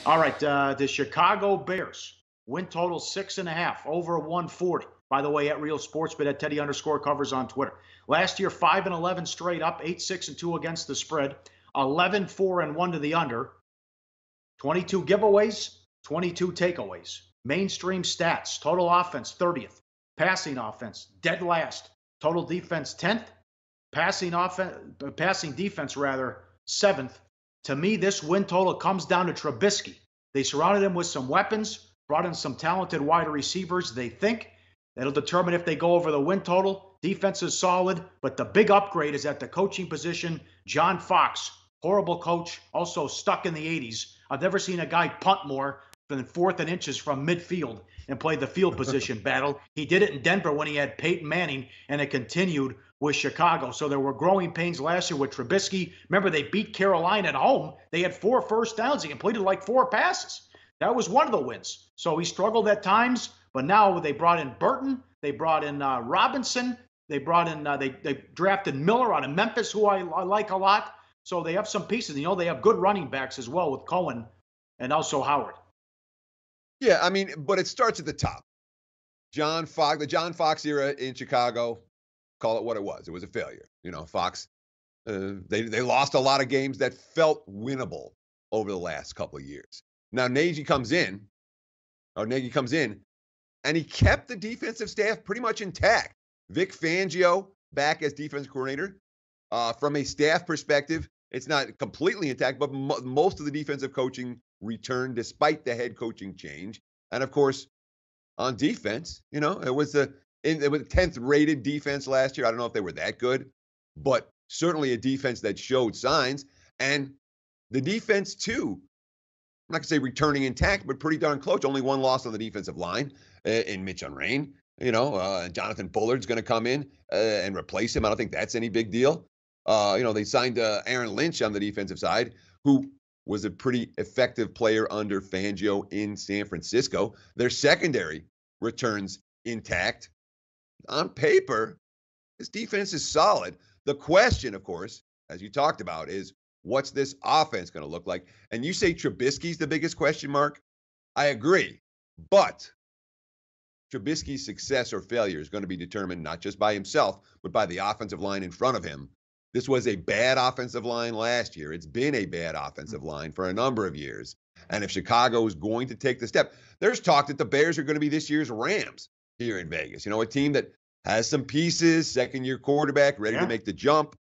All right, the Chicago Bears win total 6.5 over 140. By the way, at Real Sportsbet at Teddy_covers on Twitter. Last year, 5-11 straight up, 8-6-2 against the spread, 11-4-1 to the under, 22 giveaways, 22 takeaways. Mainstream stats: total offense 30th, passing offense dead last, total defense 10th, passing defense rather 7th. To me, this win total comes down to Trubisky. They surrounded him with some weapons, brought in some talented wide receivers. They think that'll determine if they go over the win total. Defense is solid, but the big upgrade is at the coaching position. John Fox, horrible coach, also stuck in the 80s. I've never seen a guy punt more than 4th and inches from midfield and play the field position battle. He did it in Denver when he had Peyton Manning, and it continued with Chicago. So there were growing pains last year with Trubisky. Remember, they beat Carolina at home. They had 4 first downs. He completed like 4 passes. That was one of the wins. So he struggled at times, but now they brought in Burton. They brought in Robinson. They brought in, they drafted Miller out of Memphis, who I like a lot. So they have some pieces. You know, they have good running backs as well with Cohen and also Howard. Yeah, I mean, but it starts at the top. The John Fox era in Chicago, call it what it was. It was a failure. You know, Fox, they lost a lot of games that felt winnable over the last couple of years. Now Nagy comes in, and he kept the defensive staff pretty much intact. Vic Fangio back as defensive coordinator. From a staff perspective, it's not completely intact, but most of the defensive coaching returned despite the head coaching change. And of course, on defense, you know, it was the 10th rated defense last year. I don't know if they were that good, but certainly a defense that showed signs. And the defense too, I'm not gonna say returning intact, but pretty darn close. Only one loss on the defensive line in Mitch Unrain. You know, Jonathan Bullard's going to come in and replace him. I don't think that's any big deal. You know, they signed Aaron Lynch on the defensive side, who was a pretty effective player under Fangio in San Francisco. Their secondary returns intact. On paper, this defense is solid. The question, of course, as you talked about, is what's this offense going to look like? And you say Trubisky's the biggest question mark. I agree. But Trubisky's success or failure is going to be determined not just by himself, but by the offensive line in front of him. This was a bad offensive line last year. It's been a bad offensive line for a number of years. And if Chicago is going to take the step, there's talk that the Bears are going to be this year's Rams here in Vegas. You know, a team that has some pieces, second-year quarterback, ready to make the jump.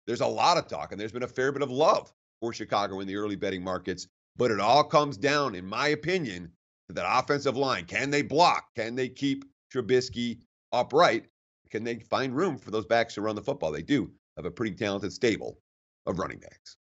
There's a lot of talk, and there's been a fair bit of love for Chicago in the early betting markets. But it all comes down, in my opinion, to that offensive line. Can they block? Can they keep Trubisky upright? Can they find room for those backs to run the football? They do have a pretty talented stable of running backs.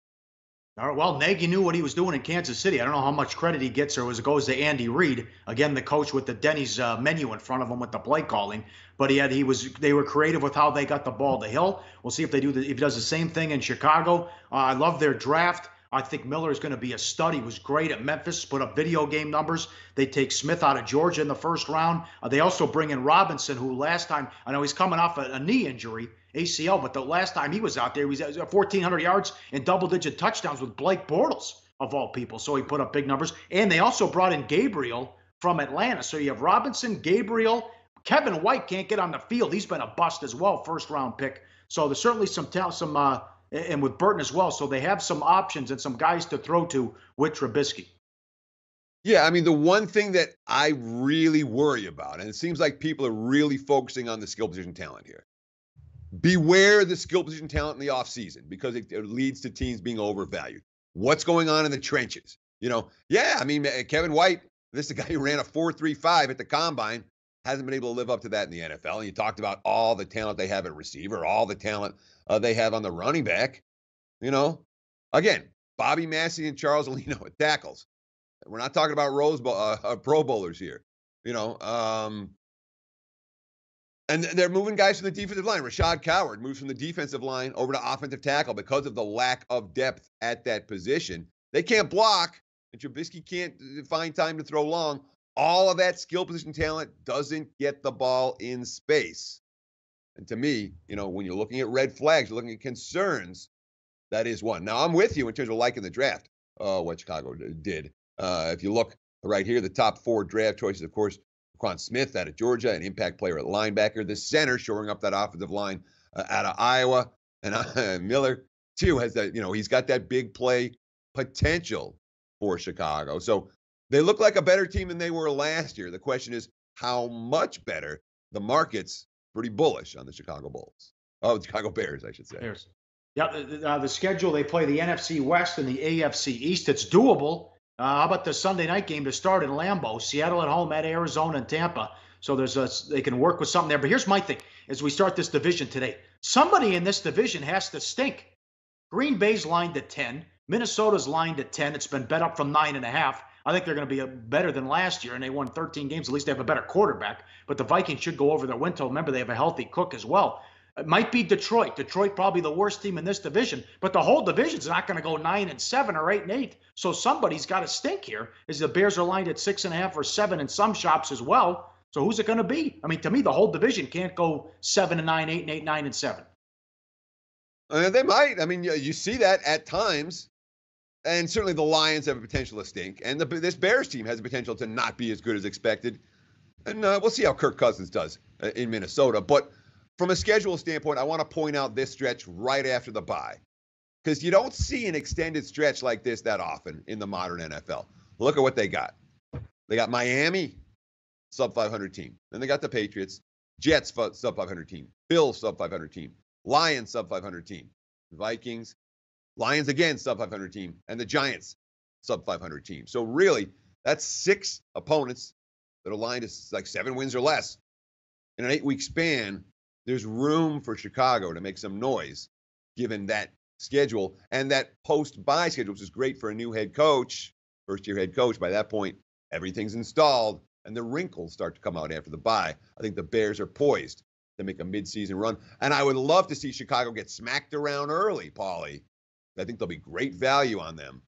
All right, well, Nagy knew what he was doing in Kansas City. I don't know how much credit he gets or as it goes to Andy Reid, again, the coach with the Denny's menu in front of him with the play calling. But they were creative with how they got the ball to Hill. We'll see if if he does the same thing in Chicago. I love their draft. I think Miller is going to be a stud. He was great at Memphis, put up video game numbers. They take Smith out of Georgia in the first round. They also bring in Robinson, who last time, I know he's coming off a knee injury, ACL, but the last time he was out there, he was at 1,400 yards and double-digit touchdowns with Blake Bortles, of all people. So he put up big numbers. And they also brought in Gabriel from Atlanta. So you have Robinson, Gabriel. Kevin White can't get on the field. He's been a bust as well, first-round pick. So there's certainly some talent, and with Burton as well. So they have some options and some guys to throw to with Trubisky. Yeah, I mean, the one thing that I really worry about, and it seems like people are really focusing on the skill position talent here. Beware the skill position talent in the offseason because it leads to teams being overvalued. What's going on in the trenches? You know, yeah, I mean, Kevin White, this is a guy who ran a 4.35 at the combine, hasn't been able to live up to that in the NFL. And you talked about all the talent they have at receiver, all the talent they have on the running back. You know, again, Bobby Massey and Charles Alino at tackles. We're not talking about Pro Bowlers here. You know, and they're moving guys from the defensive line. Rashad Coward moves from the defensive line over to offensive tackle because of the lack of depth at that position. They can't block, and Trubisky can't find time to throw long. All of that skill position talent doesn't get the ball in space. And to me, you know, when you're looking at red flags, you're looking at concerns, that is one. Now, I'm with you in terms of liking the draft, what Chicago did. If you look right here, the top 4 draft choices, of course, Quan Smith out of Georgia, an impact player at linebacker. The center shoring up that offensive line out of Iowa. And Miller, too, has that, he's got that big play potential for Chicago. So they look like a better team than they were last year. The question is how much better. The market's pretty bullish on the Chicago Bulls. Oh, the Chicago Bears, I should say. Bears. Yeah, the schedule, they play the NFC West and the AFC East. It's doable. How about the Sunday night game to start in Lambeau? Seattle at home, at Arizona and Tampa. So they can work with something there. But here's my thing. As we start this division today, somebody in this division has to stink. Green Bay's lined at 10. Minnesota's lined at 10. It's been bet up from 9.5. I think they're going to be better than last year, and they won 13 games. At least they have a better quarterback. But the Vikings should go over their win total. Remember, they have a healthy Cook as well. It might be Detroit. Detroit probably the worst team in this division, but the whole division's not going to go 9-7 or 8-8. So somebody's got to stink here. As the Bears are lined at 6.5 or 7 in some shops as well. So who's it going to be? I mean, to me, the whole division can't go 7-9, 8-8, 9-7. They might. I mean, you see that at times, and certainly the Lions have a potential to stink, and this Bears team has a potential to not be as good as expected. And we'll see how Kirk Cousins does in Minnesota, but. From a schedule standpoint, I want to point out this stretch right after the bye because you don't see an extended stretch like this that often in the modern NFL. Look at what they got. They got Miami, sub-500 team. Then they got the Patriots, Jets, sub-500 team, Bills, sub-500 team, Lions, sub-500 team, Vikings, Lions again, sub-500 team, and the Giants, sub-500 team. So really, that's 6 opponents that are lined as like 7 wins or less in an 8-week span. There's room for Chicago to make some noise given that schedule and that post-bye schedule, which is great for a new head coach, first-year head coach. By that point, everything's installed, and the wrinkles start to come out after the bye. I think the Bears are poised to make a midseason run, and I would love to see Chicago get smacked around early, Pauly. I think there'll be great value on them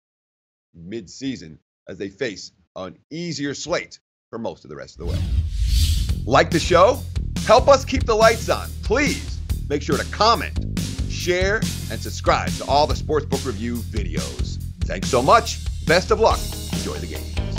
midseason as they face an easier slate for most of the rest of the way. Like the show? Help us keep the lights on. Please make sure to comment, share, and subscribe to all the Sportsbook Review videos. Thanks so much. Best of luck. Enjoy the games.